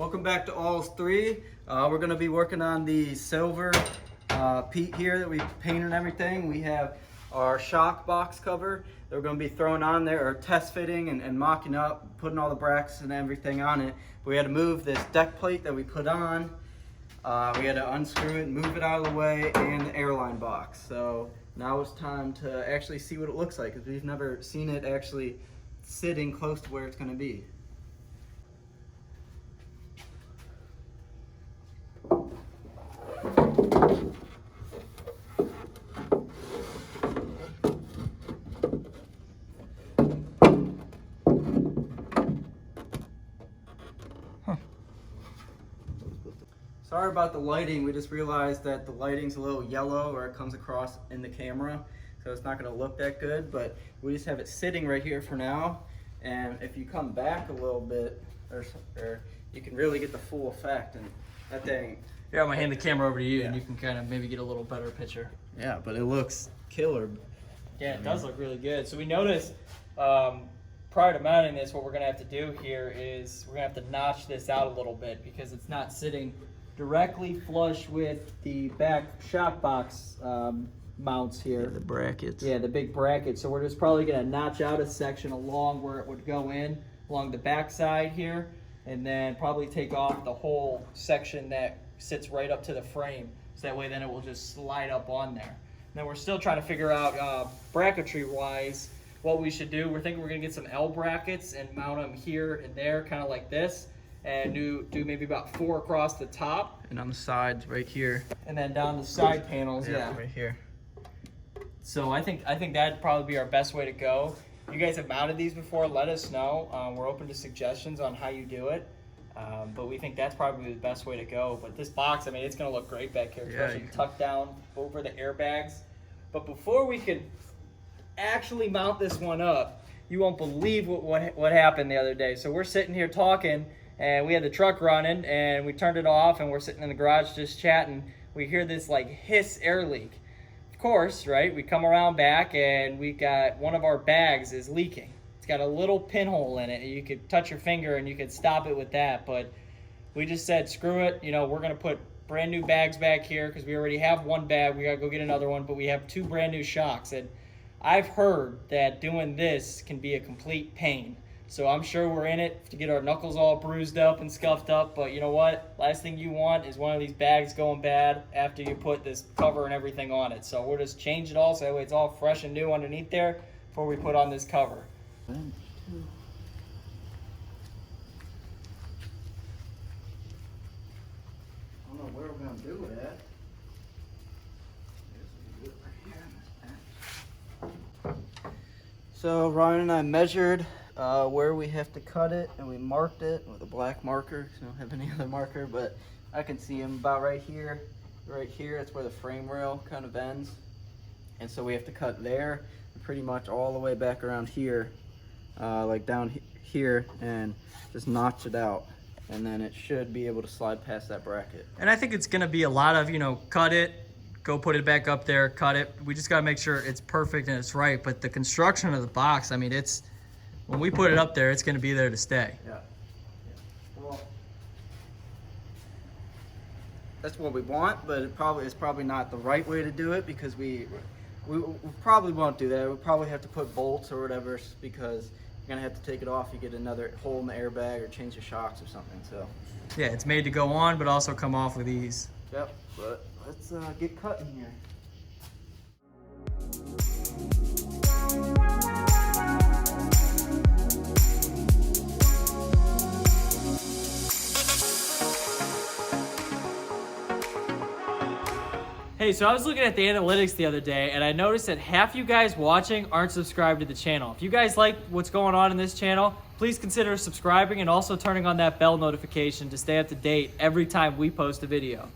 Welcome back to Alls 3. We're going to be working on the silver Pete here that we painted and everything. We have our shock box cover that we're going to be throwing on there, or test fitting and mocking up, putting all the brackets and everything on it. But we had to move this deck plate that we put on. We had to unscrew it, move it out of the way, and the airline box. So now it's time to actually see what it looks like, because we've never seen it actually sitting close to where it's going to be. Sorry about the lighting. We just realized that the lighting's a little yellow, or it comes across in the camera, so it's not going to look that good, but we just have it sitting right here for now. And if you come back a little bit, or you can really get the full effect. And that thing, yeah, I'm gonna hand the camera over to you, and you can kind of maybe get a little better picture. Yeah, but it looks killer. Yeah, it does look really good. So we noticed prior to mounting this, what we're gonna have to do here is we're gonna have to notch this out a little bit, because it's not sitting directly flush with the back shock box mounts here. Yeah, the brackets. Yeah, the big brackets. So we're just probably gonna notch out a section along where it would go in, along the back side here, and then probably take off the whole section that sits right up to the frame. So that way then it will just slide up on there. And then we're still trying to figure out bracketry wise what we should do. We're thinking we're gonna get some L brackets and mount them here and there, kind of like this, and do maybe about 4 across the top. And on the sides right here. And then down the side panels, yeah. Right here. So I think that'd probably be our best way to go. You guys have mounted these before, let us know. We're open to suggestions on how you do it. But we think that's probably the best way to go. But this box, I mean, it's gonna look great back here, especially tucked down over the airbags. But before we could actually mount this one up, you won't believe what happened the other day. So we're sitting here talking, and we had the truck running, and we turned it off, and we're sitting in the garage just chatting. We hear this like hiss air leak. Of course, right? We come around back, and we got one of our bags is leaking. It's got a little pinhole in it. You could touch your finger and you could stop it with that, but we just said, screw it. You know, we're gonna put brand new bags back here because we already have one bag. We gotta go get another one, but we have 2 brand new shocks. And I've heard that doing this can be a complete pain. So I'm sure we're in it to get our knuckles all bruised up and scuffed up, but you know what? Last thing you want is one of these bags going bad after you put this cover and everything on it. So we'll just change it all so that way it's all fresh and new underneath there before we put on this cover. I don't know where we're going to do it at. So Ryan and I measured where we have to cut it, and we marked it with a black marker, because we don't have any other marker, but I can see him about right here. Right here, that's where the frame rail kind of ends. And so we have to cut there, and pretty much all the way back around here, like down here, and just notch it out. And then it should be able to slide past that bracket. And I think it's gonna be a lot of, you know, cut it, go put it back up there, cut it. We just gotta make sure it's perfect and it's right. But the construction of the box, I mean, it's, when we put it up there, it's gonna be there to stay. Yeah. Well, that's what we want, but it's probably not the right way to do it, because we probably won't do that. We'll probably have to put bolts or whatever, because you're gonna have to take it off. You get another hole in the airbag or change the shocks or something. So yeah, it's made to go on, but also come off with ease. yep. But let's get cutting here. Hey, so I was looking at the analytics the other day, and I noticed that half you guys watching aren't subscribed to the channel. If you guys like what's going on in this channel, please consider subscribing and also turning on that bell notification to stay up to date every time we post a video.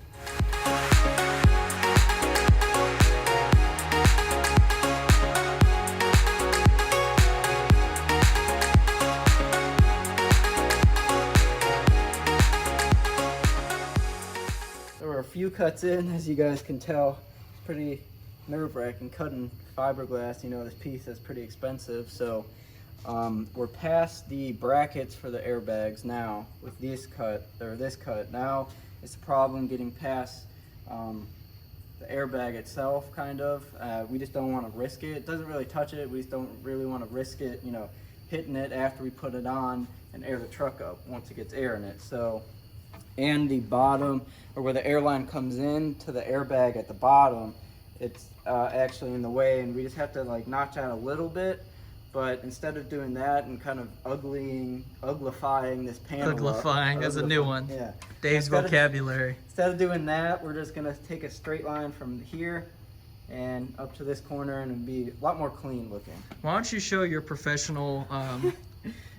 A few cuts in, as you guys can tell. It's pretty nerve-wracking cutting fiberglass. You know, this piece is pretty expensive, so We're past the brackets for the airbags now with this cut. Now it's a problem getting past the airbag itself, kind of. We just don't want to risk it. It doesn't really touch it. We just don't really want to risk it, you know, hitting it after we put it on and air the truck up once it gets air in it. So, and the bottom, or where the airline comes in to the airbag at the bottom, it's actually in the way, and we just have to like notch out a little bit. But instead of doing that and kind of uglifying this panel, that's a new one. Yeah. Dave's vocabulary. Instead of doing that, we're just gonna take a straight line from here and up to this corner, and it'd be a lot more clean looking. Why don't you show your professional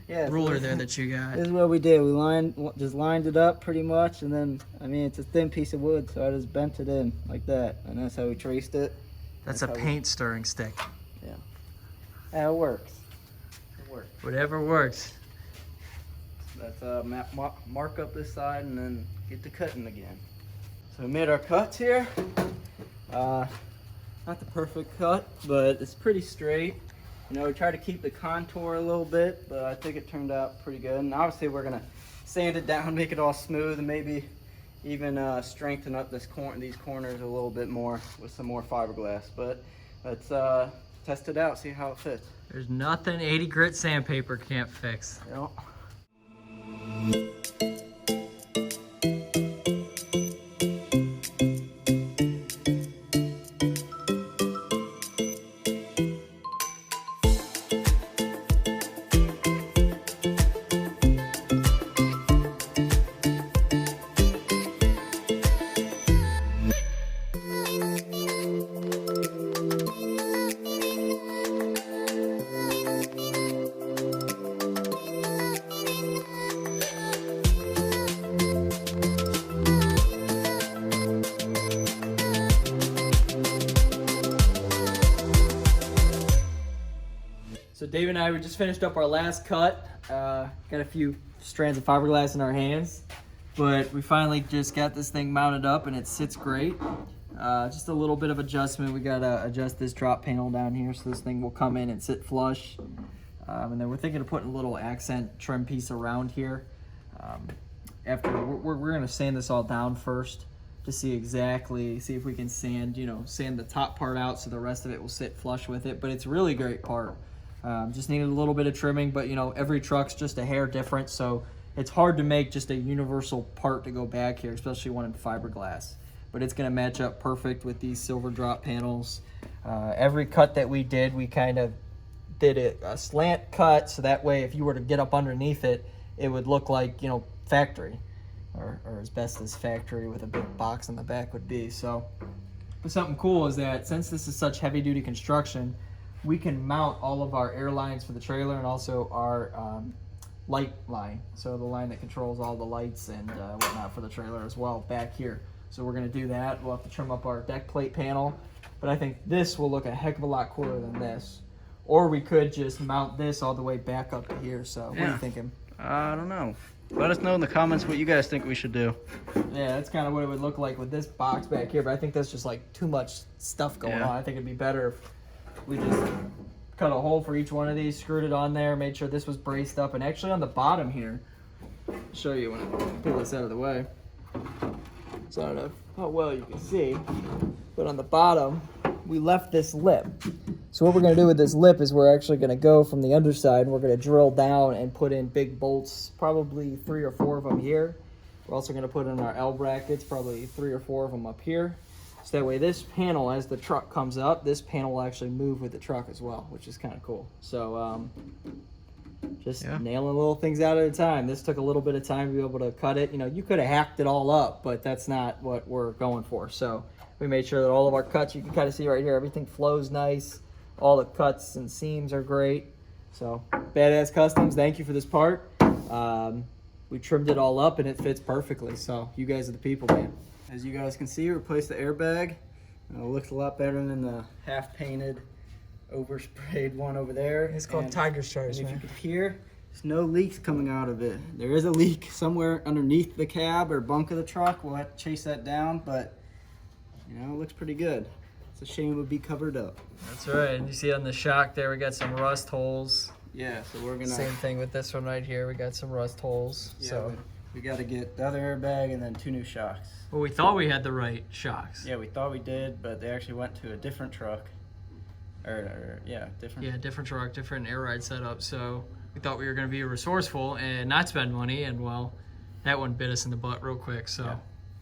Yeah, ruler there that you got? This is what we did. We just lined it up pretty much, and then, I mean, it's a thin piece of wood, so I just bent it in like that, and that's how we traced it. That's a paint stirring stick. Yeah, it works. It works. Whatever works. Let's mark up this side and then get to cutting again. So we made our cuts here. Not the perfect cut, but it's pretty straight. You know, we try to keep the contour a little bit, but I think it turned out pretty good. And obviously we're gonna sand it down, make it all smooth, and maybe even strengthen up these corners a little bit more with some more fiberglass. But let's test it out, see how it fits. There's nothing 80 grit sandpaper can't fix. Yep. So Dave and I, we just finished up our last cut. Got a few strands of fiberglass in our hands, but we finally just got this thing mounted up and it sits great. Just a little bit of adjustment. We gotta adjust this drop panel down here so this thing will come in and sit flush. And then we're thinking of putting a little accent trim piece around here. After we're gonna sand this all down first to see if we can sand the top part out so the rest of it will sit flush with it. But it's a really great part. Just needed a little bit of trimming, but every truck's just a hair different, so it's hard to make just a universal part to go back here, especially one in fiberglass. But it's gonna match up perfect with these silver drop panels. Every cut that we did, we kind of did a slant cut, so that way if you were to get up underneath it, it would look like factory, or as best as factory with a big box in the back would be. So, but something cool is that since this is such heavy duty construction, we can mount all of our air lines for the trailer and also our light line. So the line that controls all the lights and whatnot for the trailer as well back here. So we're gonna do that. We'll have to trim up our deck plate panel, but I think this will look a heck of a lot cooler than this. Or we could just mount this all the way back up to here. So what are you thinking? I don't know. Let us know in the comments what you guys think we should do. Yeah, that's kind of what it would look like with this box back here, but I think that's just like too much stuff going on. I think it'd be better if we just cut a hole for each one of these, screwed it on there, made sure this was braced up. And actually on the bottom here, I'll show you when I pull this out of the way. So I don't know how well you can see, but on the bottom, we left this lip. So what we're gonna do with this lip is we're actually gonna go from the underside and we're gonna drill down and put in big bolts, probably 3 or 4 of them here. We're also gonna put in our L brackets, probably 3 or 4 of them up here. So that way this panel, as the truck comes up, this panel will actually move with the truck as well, which is kind of cool. So just nailing little things out at a time. This took a little bit of time to be able to cut it. You could have hacked it all up, but that's not what we're going for. So we made sure that all of our cuts, you can kind of see right here, everything flows nice. All the cuts and seams are great. So Badass Customs, thank you for this part. We trimmed it all up and it fits perfectly. So you guys are the people, man. As you guys can see, we replaced the airbag. It looks a lot better than the half-painted, oversprayed one over there. It's called Tiger Stars, and man. if you can hear, there's no leaks coming out of it. There is a leak somewhere underneath the cab or bunk of the truck. We'll have to chase that down, but it looks pretty good. It's a shame it would be covered up. That's right. And you see on the shock there, we got some rust holes. Yeah, so we're gonna. Same thing with this one right here. We got some rust holes. Yeah, So we got to get the other airbag and then 2 new shocks. Well, we thought we had the right shocks. Yeah, we thought we did, but they actually went to a different truck. Different. Yeah, different truck, different air ride setup. So we thought we were going to be resourceful and not spend money, and well, that one bit us in the butt real quick. So Yeah.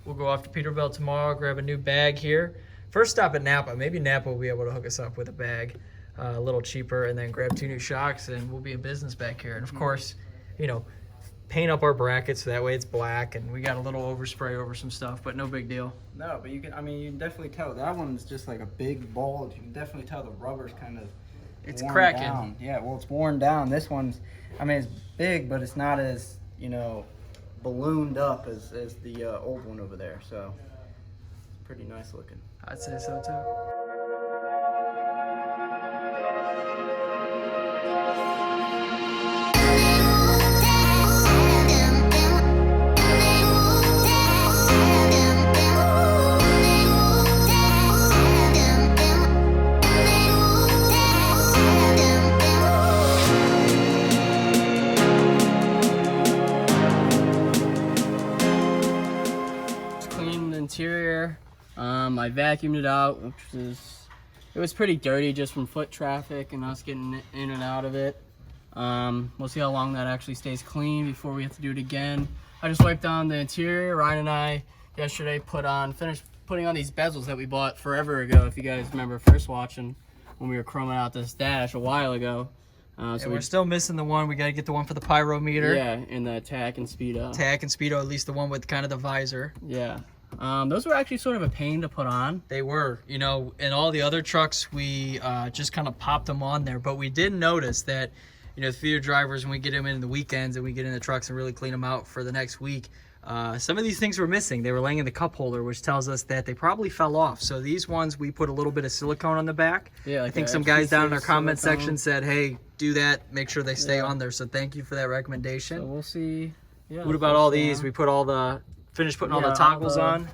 we'll go off to Peterbilt tomorrow, grab a new bag here. First stop at Napa. Maybe Napa will be able to hook us up with a bag a little cheaper, and then grab 2 new shocks, and we'll be in business back here. And of course, you know, paint up our brackets so that way it's black, and we got a little overspray over some stuff, but no big deal. No, but you can definitely tell that one's just like a big bulge. You can definitely tell the rubber's kind of It's worn cracking. down. Yeah, well, it's worn down. This one's, it's big, but it's not as, ballooned up as the old one over there. So it's pretty nice looking. I'd say so too. interior. I vacuumed it out, it was pretty dirty just from foot traffic and us getting in and out of it. We'll see how long that actually stays clean before we have to do it again. I just wiped down the interior. Ryan and I yesterday finished putting on these bezels that we bought forever ago, if you guys remember first watching when we were chroming out this dash a while ago. So we're still missing the one. We got to get the one for the pyrometer. Yeah, and the tack and speedo. Tack and speedo, at least the one with kind of the visor. Yeah. Those were actually sort of a pain to put on. They were. In all the other trucks, we just kind of popped them on there. But we did notice that, the feeder drivers, when we get them in the weekends and we get in the trucks and really clean them out for the next week, some of these things were missing. They were laying in the cup holder, which tells us that they probably fell off. So these ones, we put a little bit of silicone on the back. Yeah, I think some guys down in our comment section said, hey, do that. Make sure they stay on there. So thank you for that recommendation. So we'll see. Yeah, what about all these? We put finished putting all the toggles on.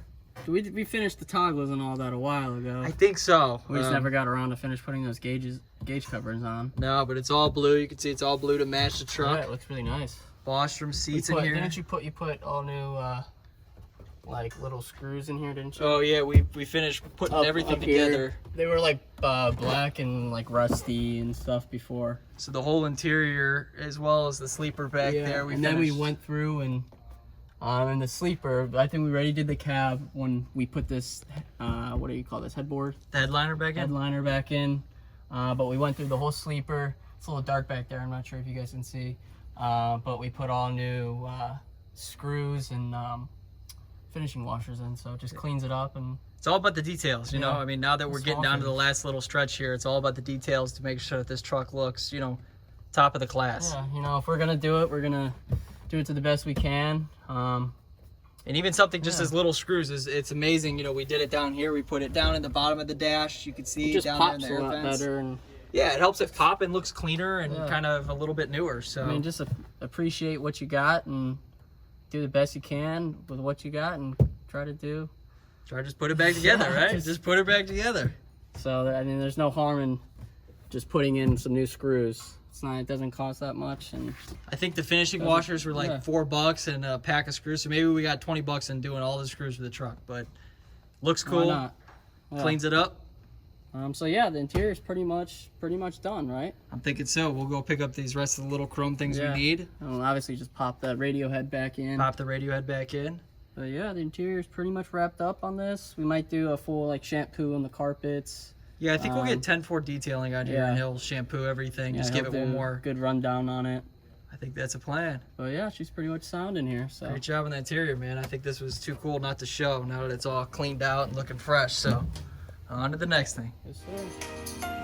We finished the toggles and all that a while ago. I think so. We just never got around to finish putting those gauge covers on. No, but it's all blue. You can see it's all blue to match the truck. Yeah, it looks really nice. Bostrom seats in here. Didn't you put all new like little screws in here, didn't you? Oh yeah, we finished putting everything together. Here. They were like black and like rusty and stuff before. So the whole interior as well as the sleeper back there. Then we went through and in the sleeper, I think we already did the cab when we put this what do you call this, headboard? The headliner back in? Headliner back in. But we went through the whole sleeper. It's a little dark back there, I'm not sure if you guys can see. But we put all new screws and finishing washers in, so it just cleans it up. And it's all about the details, you know. I mean, now that we're getting down to the last little stretch here, it's all about the details to make sure that this truck looks, top of the class. Yeah, if we're gonna do it, we're gonna do it to the best we can. And even something just as little screws it's amazing. We did it down here. We put it down in the bottom of the dash. You can see it just down pops there in the air a lot vents. better. And yeah, it helps it pop and looks cleaner and kind of a little bit newer. So I mean, just appreciate what you got and do the best you can with what you got and try to just put it back together, right? Just put it back together. So I mean, there's no harm in just putting in some new screws. It doesn't cost that much, and I think the finishing washers were like $4 and a pack of screws. So maybe we got $20 in doing all the screws for the truck. But looks cool. Why not? Yeah. Cleans it up. So yeah, the interior is pretty much done, right? I'm thinking so. We'll go pick up these rest of the little chrome things we need. And we'll obviously just pop that radio head back in. Pop the radio head back in. But yeah, the interior is pretty much wrapped up on this. We might do a full shampoo on the carpets. Yeah, I think we'll get 10-4 detailing on here, and he'll shampoo everything. Just give it one more good rundown on it. I think that's a plan. But yeah, she's pretty much sound in here. So great job on the interior, man. I think this was too cool not to show now that it's all cleaned out and looking fresh. So on to the next thing. Yes, sir.